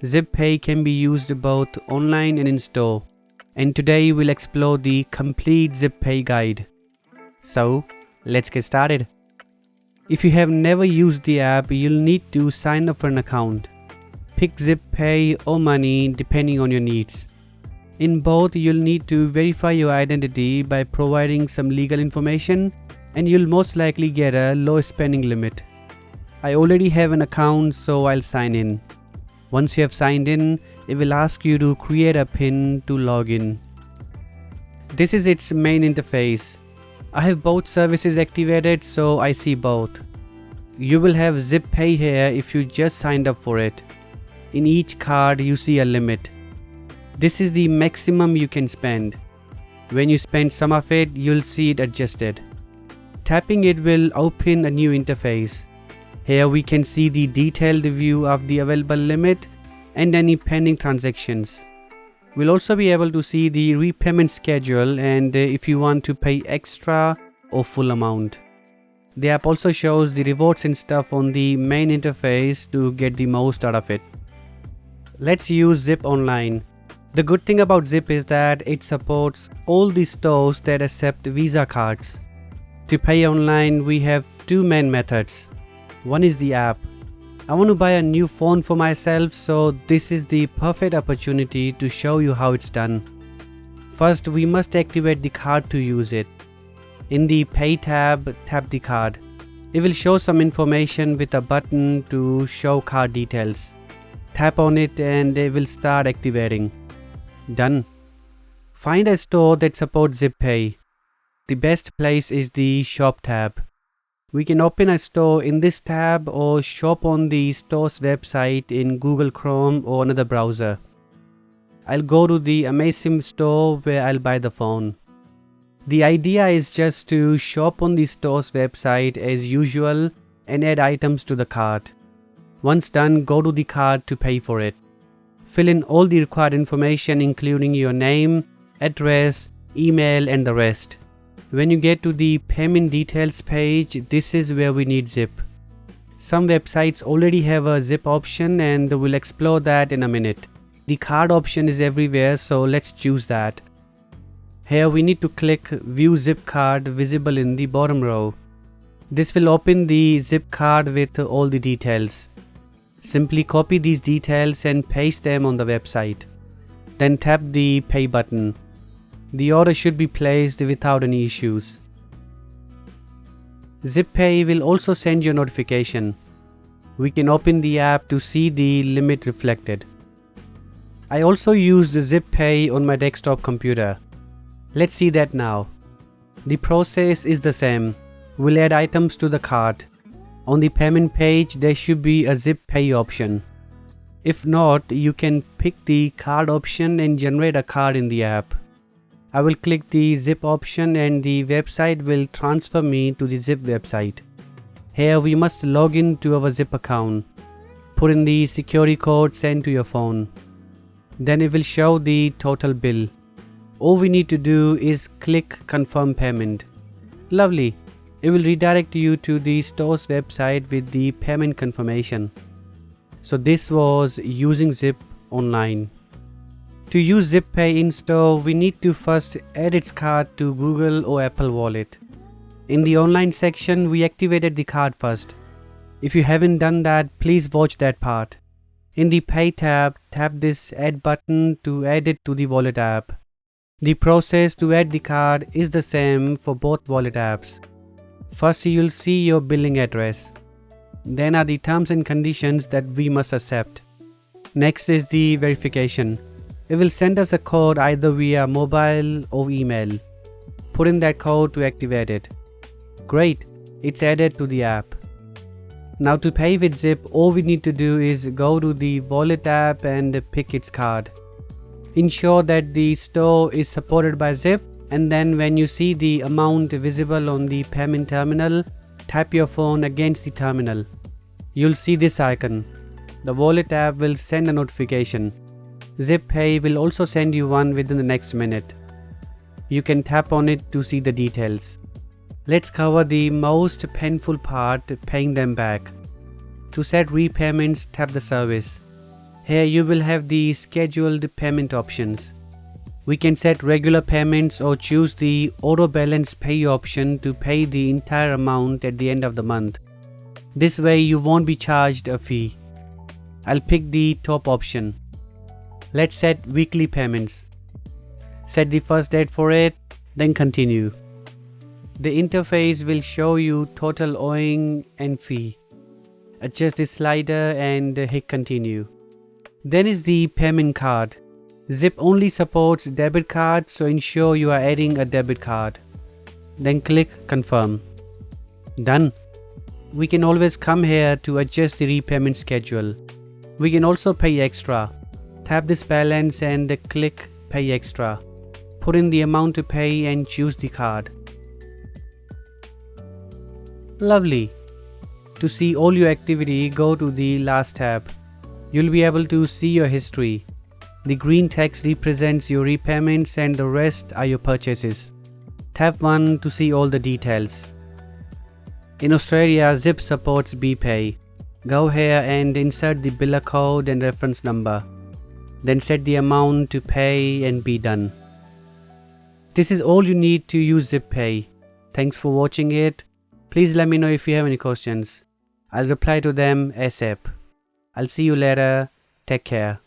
ZipPay can be used both online and in store. And today we'll explore the complete ZipPay guide. So, let's get started. If you have never used the app, you'll need to sign up for an account. Pick ZipPay or Money depending on your needs. In both, you'll need to verify your identity by providing some legal information, and you'll most likely get a low spending limit. I already have an account, so I'll sign in. Once you have signed in, it will ask you to create a PIN to log in. This is its main interface. I have both services activated, so I see both. You will have ZipPay here if you just signed up for it. In each card, you see a limit. This is the maximum you can spend. When you spend some of it, you'll see it adjusted. Tapping it will open a new interface. Here we can see the detailed view of the available limit and any pending transactions. We'll also be able to see the repayment schedule and if you want to pay extra or full amount. The app also shows the rewards and stuff on the main interface to get the most out of it. Let's use Zip Online. The good thing about Zip is that it supports all the stores that accept Visa cards. To pay online, we have two main methods. One is the app. I want to buy a new phone for myself, so this is the perfect opportunity to show you how it's done. First, we must activate the card to use it. In the Pay tab, tap the card. It will show some information with a button to show card details. Tap on it and it will start activating. Done. Find a store that supports ZipPay. The best place is the Shop tab. We can open a store in this tab or shop on the store's website in Google Chrome or another browser. I'll go to the Amazing store where I'll buy the phone. The idea is just to shop on the store's website as usual and add items to the cart. Once done, go to the cart to pay for it. Fill in all the required information including your name, address, email and the rest. When you get to the payment details page, this is where we need Zip. Some websites already have a Zip option and we'll explore that in a minute. The card option is everywhere, so let's choose that. Here we need to click View Zip Card visible in the bottom row. This will open the Zip card with all the details. Simply copy these details and paste them on the website. Then tap the Pay button. The order should be placed without any issues. ZipPay will also send you a notification. We can open the app to see the limit reflected. I also used ZipPay on my desktop computer. Let's see that now. The process is the same. We'll add items to the cart. On the payment page, there should be a ZipPay option. If not, you can pick the card option and generate a card in the app. I will click the Zip option and the website will transfer me to the Zip website. Here we must log in to our Zip account. Put in the security code sent to your phone. Then it will show the total bill. All we need to do is click Confirm Payment. Lovely. It will redirect you to the store's website with the payment confirmation. So this was using Zip Online. To use ZipPay in store, we need to first add its card to Google or Apple Wallet. In the online section, we activated the card first. If you haven't done that, please watch that part. In the Pay tab, tap this Add button to add it to the wallet app. The process to add the card is the same for both wallet apps. First, you'll see your billing address. Then are the terms and conditions that we must accept. Next is the verification. It will send us a code either via mobile or email. Put in that code to activate it. Great, it's added to the app. Now to pay with Zip, all we need to do is go to the wallet app and pick its card. Ensure that the store is supported by Zip, and then when you see the amount visible on the payment terminal, tap your phone against the terminal. You'll see this icon. The wallet app will send a notification. ZipPay will also send you one within the next minute. You can tap on it to see the details. Let's cover the most painful part, paying them back. To set repayments, tap the service. Here you will have the scheduled payment options. We can set regular payments or choose the auto balance pay option to pay the entire amount at the end of the month. This way you won't be charged a fee. I'll pick the top option. Let's set weekly payments. Set the first date for it, then continue. The interface will show you total owing and fee. Adjust the slider and hit continue. Then is the payment card. Zip only supports debit card, so ensure you are adding a debit card. Then click confirm. Done. We can always come here to adjust the repayment schedule. We can also pay extra. Tap this balance and click pay extra. Put in the amount to pay and choose the card. Lovely. To see all your activity, go to the last tab. You'll be able to see your history. The green text represents your repayments and the rest are your purchases. Tap 1 to see all the details. In Australia, Zip supports BPay. Go here and insert the biller code and reference number. Then set the amount to pay and be done. This is all you need to use ZipPay. Thanks for watching it. Please let me know if you have any questions. I'll reply to them ASAP. I'll see you later. Take care.